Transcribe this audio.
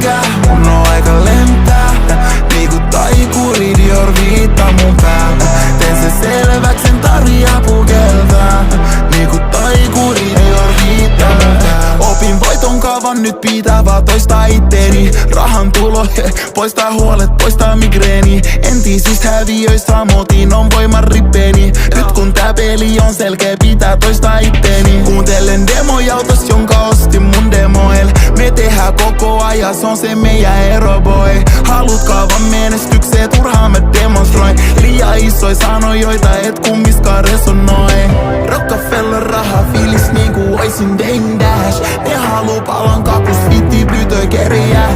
jätkää, mun on aika lentää. Niinku taikuri Dior viittaa mun päällä. Teen se selväks, en tarvii apukeltää. Niinku taikuri Dior viittaa mun päällä. Opin voiton kaavan, nyt pitää vaan toistaa itteeni. Rahan tulo, poistaa huolet, poistaa migreeni. Entisistä häviöistä motin on voiman rippeeni. Nyt kun tää peli on selkeä, pitää toistaa itteeni. Kuuntelen demoja autos, jonka ostin mun demoil. Me tehdään koko ajan, se on se meidän ero boy. Haluut kaavan menestykseen, turhaan mä demonstroin. Liian isoja sanoja, joita et kummiskaan resonoi. Rockefeller raha, fiilis niinku oisin Dame Dash. Ne haluu palan kakus, vitti plytöi kerjää.